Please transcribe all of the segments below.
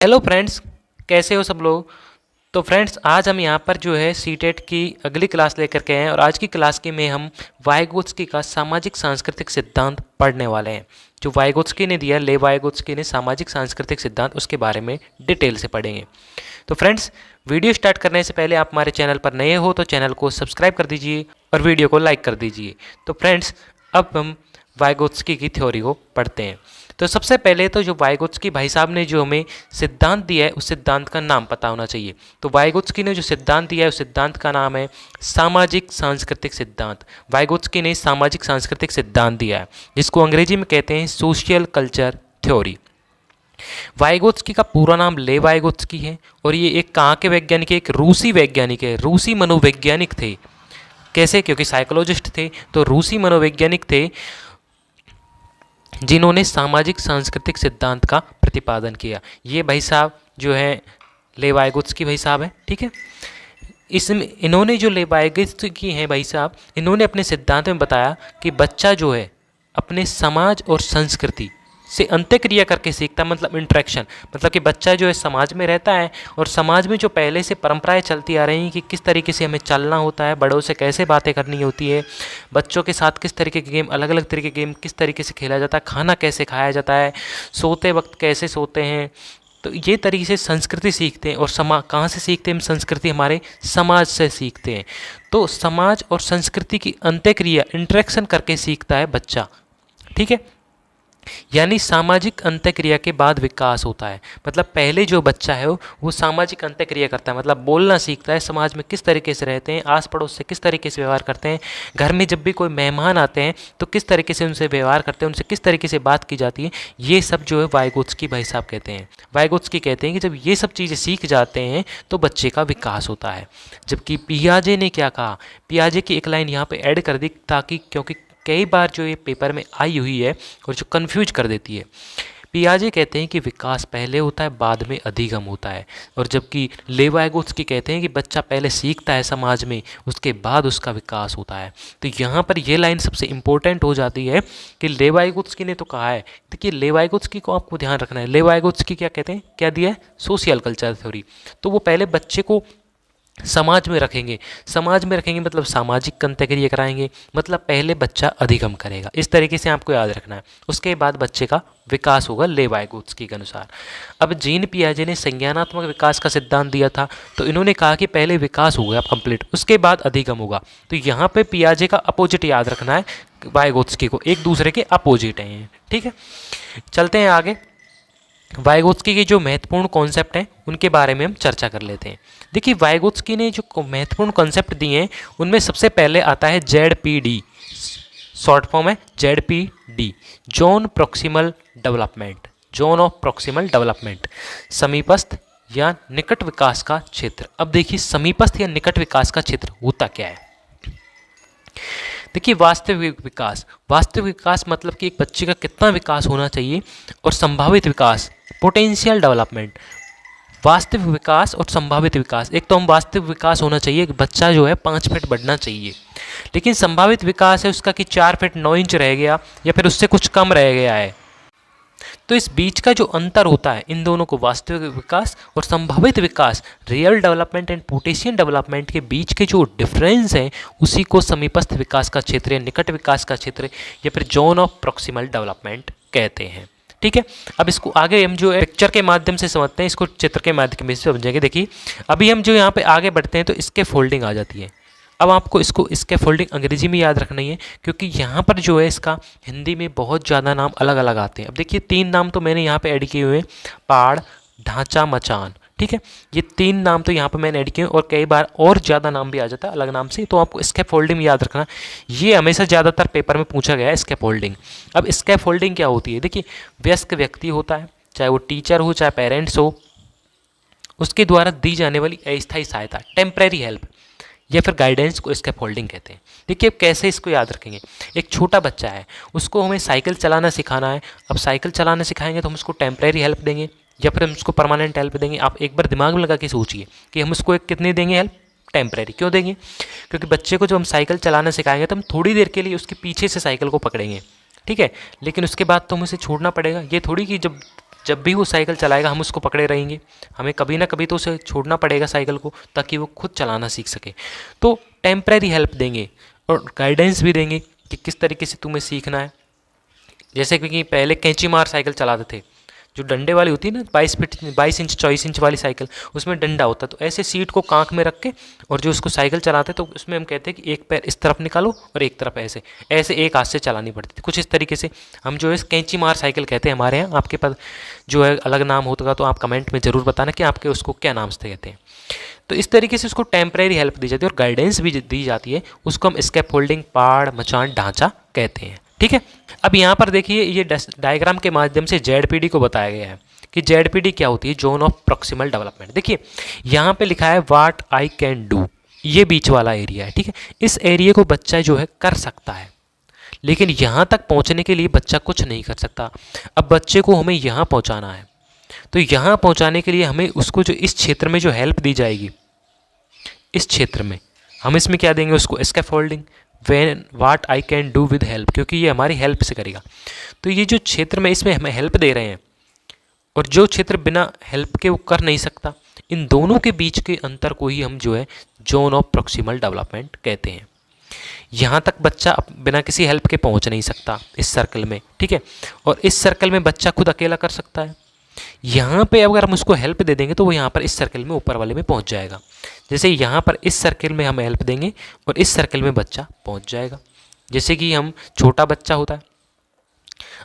Hello friends, कैसे हो सब लोग। तो फ्रेंड्स, आज हम यहाँ पर जो है सीटेट की अगली क्लास लेकर के आए हैं और आज की क्लास के में हम वाइगोत्स्की का सामाजिक सांस्कृतिक सिद्धांत पढ़ने वाले हैं। जो वाइगोत्स्की ने दिया, ले वाइगोत्स्की ने सामाजिक सांस्कृतिक सिद्धांत, उसके बारे में डिटेल से पढ़ेंगे। तो फ्रेंड्स, वीडियो स्टार्ट करने से पहले आप हमारे चैनल पर नए हो तो चैनल को सब्सक्राइब कर दीजिए और वीडियो को लाइक कर दीजिए। तो फ्रेंड्स, अब हम वाइगोत्स्की की थ्योरी को पढ़ते हैं। तो सबसे पहले तो जो वाइगोत्स्की भाई साहब ने जो हमें सिद्धांत दिया है, उस सिद्धांत का नाम पता होना चाहिए। तो वाइगोत्स्की ने जो सिद्धांत दिया है, उस सिद्धांत का नाम है सामाजिक सांस्कृतिक सिद्धांत। वाइगोत्स्की ने सामाजिक सांस्कृतिक सिद्धांत दिया है, जिसको अंग्रेजी में कहते हैं सोशल कल्चर थ्योरी। वाइगोत्स्की का पूरा नाम ले वाइगोत्स्की है और ये एक कहाँ के वैज्ञानिक है? एक रूसी वैज्ञानिक है, रूसी मनोवैज्ञानिक थे। कैसे? क्योंकि साइकोलॉजिस्ट थे, तो रूसी मनोवैज्ञानिक थे जिन्होंने सामाजिक सांस्कृतिक सिद्धांत का प्रतिपादन किया। ये भाई साहब जो है ले वाइगोत्स्की भाई साहब हैं, ठीक है। इसमें इन्होंने जो ले वाइगोत्स्की हैं भाई साहब, इन्होंने अपने सिद्धांत में बताया कि बच्चा जो है अपने समाज और संस्कृति से अंत्यक्रिया करके सीखता, मतलब इंटरेक्शन, मतलब कि बच्चा जो है समाज में रहता है और समाज में जो पहले से परंपराएं चलती आ रही हैं कि किस तरीके से हमें चलना होता है, बड़ों से कैसे बातें करनी होती है, बच्चों के साथ किस तरीके के गेम, अलग अलग तरीके के गेम किस तरीके से खेला जाता है, खाना कैसे खाया जाता है, सोते वक्त कैसे सोते हैं। तो ये तरीके से संस्कृति सीखते हैं। और कहाँ से सीखते हैं हम संस्कृति? हमारे समाज से सीखते हैं। तो समाज और संस्कृति की अंत्यक्रिया, इंटरेक्शन करके सीखता है बच्चा, ठीक है। यानी सामाजिक अंत्यक्रिया के बाद विकास होता है। मतलब पहले जो बच्चा है वो सामाजिक अंत्यक्रिया करता है, मतलब बोलना सीखता है, समाज में किस तरीके से रहते हैं, आस पड़ोस से किस तरीके से व्यवहार करते हैं, घर में जब भी कोई मेहमान आते हैं तो किस तरीके से उनसे व्यवहार करते हैं, उनसे किस तरीके से बात की जाती है। ये सब जो है वाइगोत्स्की भाई साहब कहते हैं। वाइगोत्स्की कहते हैं कि जब ये सब चीज़ें सीख जाते हैं तो बच्चे का विकास होता है। जबकि पियाजे ने क्या कहा? पियाजे की एक लाइन यहाँ पर ऐड कर दी ताकि, क्योंकि कई बार जो ये पेपर में आई हुई है और जो कंफ्यूज कर देती है। पियाजे कहते हैं कि विकास पहले होता है, बाद में अधिगम होता है। और जबकि ले वाइगोत्स्की कहते हैं कि बच्चा पहले सीखता है समाज में, उसके बाद उसका विकास होता है। तो यहाँ पर ये लाइन सबसे इंपॉर्टेंट हो जाती है कि ले वाइगोत्स्की ने तो कहा है। देखिए, ले वाइगोत्स्की को आपको ध्यान रखना है। ले वाइगोत्स्की क्या कहते हैं, क्या दिया है? Social culture theory. तो वो पहले बच्चे को समाज में रखेंगे, समाज में रखेंगे मतलब सामाजिक अंत्यक्रिया कराएंगे, मतलब पहले बच्चा अधिगम करेगा। इस तरीके से आपको याद रखना है। उसके बाद बच्चे का विकास होगा ले वाइगोत्स्की के अनुसार। अब जीन पियाजे ने संज्ञानात्मक विकास का सिद्धांत दिया था, तो इन्होंने कहा कि पहले विकास हो गया कंप्लीट, उसके बाद अधिगम होगा। तो यहाँ पे पियाजे का अपोजिट याद रखना है, वाइगोत्स्की को, एक दूसरे के अपोजिट हैं, ठीक है। चलते हैं आगे। वाइगोत्स्की के जो महत्वपूर्ण कॉन्सेप्ट हैं उनके बारे में हम चर्चा कर लेते हैं। देखिए, वाइगोत्स्की ने जो महत्वपूर्ण कॉन्सेप्ट दिए हैं उनमें सबसे पहले आता है ZPD, शॉर्ट फॉर्म है ZPD, zone proximal development. Zone of proximal development, समीपस्थ या निकट विकास का क्षेत्र। अब देखिए, समीपस्थ या निकट विकास का क्षेत्र होता क्या है। देखिए, वास्तविक विकास, वास्तविक विकास मतलब कि एक बच्चे का कितना विकास होना चाहिए, और संभावित विकास, पोटेंशियल डेवलपमेंट। वास्तविक विकास और संभावित विकास, एक तो हम वास्तविक विकास होना चाहिए कि बच्चा जो है 5 फीट बढ़ना चाहिए, लेकिन संभावित विकास है उसका कि 4 फीट 9 इंच रह गया या फिर उससे कुछ कम रह गया है। तो इस बीच का जो अंतर होता है, इन दोनों को, वास्तविक विकास और संभावित विकास, real development and potential development के बीच के जो डिफरेंस है, उसी को समीपस्थ विकास का क्षेत्र या निकट विकास का क्षेत्र या फिर जोन ऑफ प्रॉक्सिमल डेवलपमेंट कहते हैं, ठीक है। अब इसको आगे हम जो है पिक्चर के माध्यम से समझते हैं, इसको चित्र के माध्यम से समझेंगे। देखिए, अभी हम जो यहाँ पे आगे बढ़ते हैं तो इसके फोल्डिंग आ जाती है। अब आपको इसको, इसके फोल्डिंग अंग्रेजी में याद रखना ही है, क्योंकि यहाँ पर जो है इसका हिंदी में बहुत ज़्यादा नाम अलग अलग आते हैं। अब देखिए, 3 नाम तो मैंने यहाँ पे ऐड किए हुए हैं, पहाड़, ढांचा, मचान, ठीक है। ये 3 नाम तो यहाँ पे मैंने ऐड किए हैं और कई बार और ज़्यादा नाम भी आ जाता है अलग नाम से, तो आपको स्कैप फोल्डिंग याद रखना। ये हमेशा ज़्यादातर पेपर में पूछा गया है, स्कैप फोल्डिंग। अब स्कैप फोल्डिंग क्या होती है? देखिए, वयस्क व्यक्ति होता है, चाहे वो टीचर हो चाहे पेरेंट्स हो, उसके द्वारा दी जाने वाली अस्थायी सहायता, टेम्परेरी हेल्प या फिर गाइडेंस को स्कैप फोल्डिंग कहते हैं। देखिए, अब कैसे इसको याद रखेंगे। एक छोटा बच्चा है, उसको हमें साइकिल चलाना सिखाना है। अब साइकिल चलाना सिखाएंगे तो हम उसको टेम्परेरी हेल्प देंगे या फिर हम उसको परमानेंट हेल्प देंगे। आप एक बार दिमाग में लगा के सोचिए कि हम उसको एक कितनी देंगे हेल्प? टेम्परेरी। क्यों देंगे? क्योंकि बच्चे को जब हम साइकिल चलाना सिखाएंगे तो हम थोड़ी देर के लिए उसके पीछे से साइकिल को पकड़ेंगे, ठीक है, लेकिन उसके बाद तो हमें उसे छोड़ना पड़ेगा। ये थोड़ी कि जब जब भी वो साइकिल चलाएगा हम उसको पकड़े रहेंगे, हमें कभी ना कभी तो उसे छोड़ना पड़ेगा साइकिल को, ताकि वो खुद चलाना सीख सके। तो टेम्परेरी हेल्प देंगे और गाइडेंस भी देंगे कि किस तरीके से तुम्हें सीखना है। जैसे कि पहले कैंची मार साइकिल चलाते थे, जो डंडे वाली होती है ना, 22 इंच 24 इंच वाली साइकिल, उसमें डंडा होता है। तो ऐसे सीट को कांख में रख के और जो उसको साइकिल चलाते तो उसमें हम कहते हैं कि एक पैर इस तरफ निकालो और एक तरफ ऐसे ऐसे एक हाथ से चलानी पड़ती थी। कुछ इस तरीके से हम जो है कैंची मार साइकिल कहते हैं हमारे यहाँ। आपके पास जो है अलग नाम होगा तो आप कमेंट में ज़रूर बताना कि आपके उसको क्या नाम से कहते हैं। तो इस तरीके से उसको टेम्परेरी हेल्प दी जाती है और गाइडेंस भी दी जाती है। उसको हम स्कैफोल्डिंग, पाड़, मचान, ढांचा कहते हैं। ठीक है, अब यहाँ पर देखिए ये डायग्राम के माध्यम से जेडपीडी को बताया गया है कि जेडपीडी क्या होती है, जोन ऑफ प्रॉक्सिमल डेवलपमेंट। देखिए यहाँ पे लिखा है व्हाट आई कैन डू, ये बीच वाला एरिया है। ठीक है, इस एरिया को बच्चा जो है कर सकता है, लेकिन यहाँ तक पहुँचने के लिए बच्चा कुछ नहीं कर सकता। अब बच्चे को हमें यहाँ पहुँचाना है, तो यहाँ पहुँचाने के लिए हमें उसको जो इस क्षेत्र में जो हेल्प दी जाएगी, इस क्षेत्र में हम इसमें क्या देंगे उसको, scaffolding, when what I can do with help, क्योंकि ये हमारी हेल्प से करेगा। तो ये जो क्षेत्र में इसमें हमें हेल्प दे रहे हैं और जो क्षेत्र बिना हेल्प के वो कर नहीं सकता, इन दोनों के बीच के अंतर को ही हम जो है जोन ऑफ प्रॉक्सिमल डेवलपमेंट कहते हैं। यहाँ तक बच्चा बिना किसी हेल्प के पहुँच नहीं सकता इस सर्कल में। ठीक है, और इस सर्कल में बच्चा खुद अकेला कर सकता है। यहाँ पे अगर हम उसको हेल्प दे देंगे तो वो यहाँ पर इस सर्कल में ऊपर वाले में पहुँच जाएगा। जैसे यहाँ पर इस सर्कल में हम हेल्प देंगे और इस सर्कल में बच्चा पहुँच जाएगा। जैसे कि हम छोटा बच्चा होता है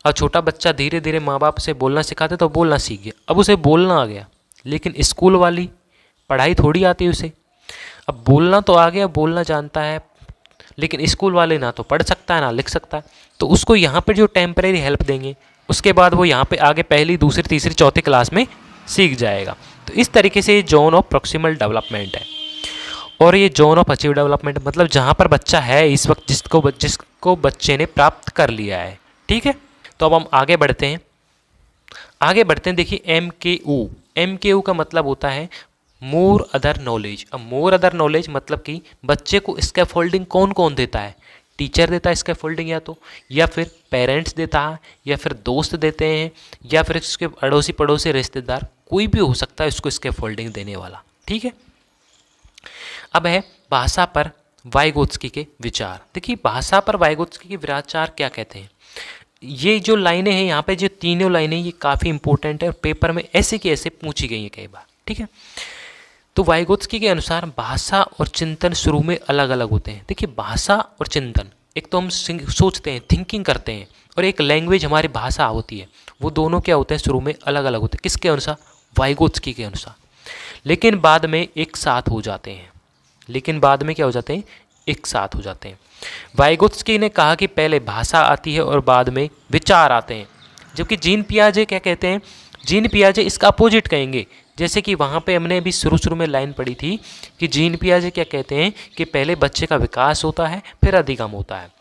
और छोटा बच्चा धीरे धीरे माँ बाप से बोलना सिखाते तो बोलना सीख गया, अब उसे बोलना आ गया, लेकिन स्कूल वाली पढ़ाई थोड़ी आती है उसे। अब बोलना तो आ गया, बोलना जानता है, लेकिन स्कूल वाले ना तो पढ़ सकता है ना लिख सकता है। तो उसको यहाँ पर जो टेम्परेरी हेल्प देंगे उसके बाद वो यहाँ पे आगे पहली, दूसरी, तीसरी, चौथी क्लास में सीख जाएगा। तो इस तरीके से ये जोन ऑफ प्रॉक्सिमल डेवलपमेंट है। और ये जोन ऑफ अचीव डेवलपमेंट मतलब जहाँ पर बच्चा है इस वक्त, जिसको बच्चे ने प्राप्त कर लिया है। ठीक है, तो अब हम आगे बढ़ते हैं। देखिए MKU का मतलब होता है मोर अदर नॉलेज। अब मोर अदर नॉलेज मतलब कि बच्चे को स्कैफोल्डिंग कौन कौन देता है, टीचर देता है स्कैफोल्डिंग, या फिर पेरेंट्स देता है, या फिर दोस्त देते हैं, या फिर उसके अड़ोसी पड़ोसी रिश्तेदार, कोई भी हो सकता है उसको स्कैफोल्डिंग देने वाला। ठीक है, अब है भाषा पर वाइगोत्स्की के विचार। देखिए भाषा पर वाइगोत्स्की के विचार क्या कहते हैं। ये जो लाइनें हैं यहाँ पे, जो तीनों लाइनें, ये काफ़ी इंपॉर्टेंट है और पेपर में ऐसे की ऐसे पूछी गई हैं कई बार। ठीक है, तो वाइगोत्स्की के अनुसार भाषा और चिंतन शुरू में अलग अलग होते हैं। देखिए भाषा और चिंतन, एक तो हम सोचते हैं, थिंकिंग करते हैं, और एक लैंग्वेज हमारी भाषा होती है, वो दोनों क्या होते हैं शुरू में अलग अलग होते हैं। किसके अनुसार, वाइगोत्स्की के अनुसार। लेकिन बाद में एक साथ हो जाते हैं। एक साथ हो जाते हैं। वाइगोत्स्की ने कहा कि पहले भाषा आती है और बाद में विचार आते हैं, जबकि जीन पियाजे क्या कहते हैं, जीन पियाजे इसका अपोजिट कहेंगे। जैसे कि वहाँ पे हमने अभी शुरू में लाइन पढ़ी थी कि जीन पियाजे क्या कहते हैं कि पहले बच्चे का विकास होता है फिर अधिगम होता है।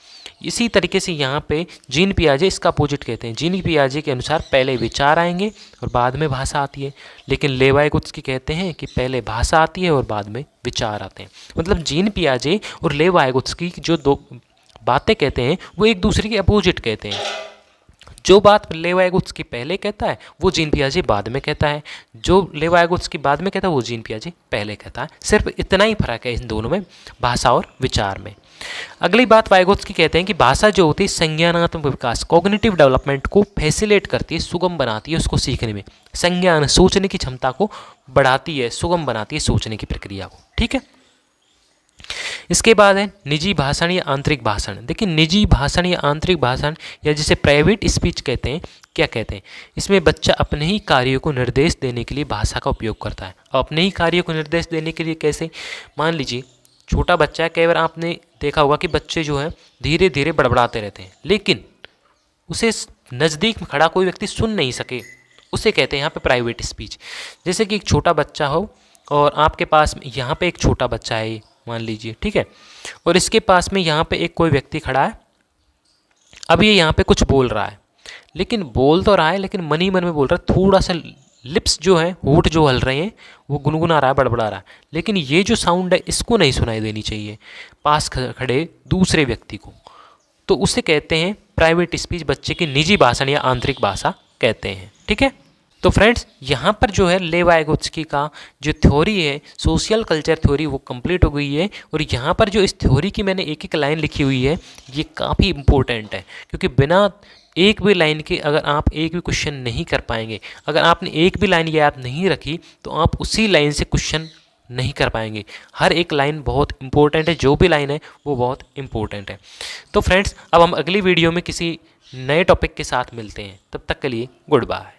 इसी तरीके से यहाँ पे जीन पियाजे इसका अपोजिट कहते हैं। जीन पियाजे के अनुसार पहले विचार आएंगे और बाद में भाषा आती है, लेकिन लेवाइगोत्स्की कहते हैं कि पहले भाषा आती है और बाद में विचार आते हैं। मतलब जीन पियाजे और लेवाइगोत्स्की जो दो बातें कहते हैं वो एक दूसरे के अपोजिट कहते हैं। जो बात लेवाइगोत्स्की पहले कहता है वो जीन पियाजे बाद में कहता है, जो लेवाइगोत्स्की बाद में कहता है वो जीन पियाजे पहले कहता है। सिर्फ इतना ही फर्क है इन दोनों में, भाषा और विचार में। अगली बात वाइगोत्स्की कहते हैं कि भाषा जो होती है संज्ञानात्मक विकास, कॉग्निटिव डेवलपमेंट को फैसिलिटेट करती है, सुगम बनाती है उसको सीखने में। संज्ञान, सोचने की क्षमता को बढ़ाती है, सुगम बनाती है सोचने की प्रक्रिया को। ठीक है, इसके बाद है निजी भाषण या आंतरिक भाषण। देखिए निजी भाषण या आंतरिक भाषण, या जिसे प्राइवेट स्पीच कहते हैं, क्या कहते हैं, इसमें बच्चा अपने ही कार्यों को निर्देश देने के लिए भाषा का उपयोग करता है। और अपने ही कार्यों को निर्देश देने के लिए कैसे, मान लीजिए छोटा बच्चा है, कई बार आपने देखा होगा कि बच्चे जो है धीरे धीरे बड़बड़ाते रहते हैं, लेकिन उसे नज़दीक में खड़ा कोई व्यक्ति सुन नहीं सके, उसे कहते हैं यहाँ पे प्राइवेट स्पीच। जैसे कि एक छोटा बच्चा हो और आपके पास यहाँ पे एक छोटा बच्चा है मान लीजिए, ठीक है, और इसके पास में यहाँ पे एक कोई व्यक्ति खड़ा है। अब ये यहाँ पे कुछ बोल रहा है, लेकिन बोल तो रहा है लेकिन मन ही मन में बोल रहा है, थोड़ा सा लिप्स जो है, होंठ जो हल रहे हैं वो गुनगुना रहा है, बड़बड़ा रहा है, लेकिन ये जो साउंड है इसको नहीं सुनाई देनी चाहिए पास खड़े दूसरे व्यक्ति को। तो उसे कहते हैं प्राइवेट स्पीच, बच्चे की निजी भाषण या आंतरिक भाषा कहते हैं। ठीक है, तो फ्रेंड्स यहाँ पर जो है लेव वाइगोत्स्की का जो थ्योरी है सोशल कल्चर थ्योरी वो कंप्लीट हो गई है। और यहाँ पर जो इस थ्योरी की मैंने एक एक लाइन लिखी हुई है ये काफ़ी इंपॉर्टेंट है, क्योंकि बिना एक भी लाइन के अगर आप एक भी क्वेश्चन नहीं कर पाएंगे, अगर आपने एक भी लाइन याद नहीं रखी तो आप उसी लाइन से क्वेश्चन नहीं कर पाएंगे। हर एक लाइन बहुत इंपॉर्टेंट है, जो भी लाइन है वो बहुत इंपॉर्टेंट है। तो फ्रेंड्स अब हम अगली वीडियो में किसी नए टॉपिक के साथ मिलते हैं, तब तक के लिए गुड बाय।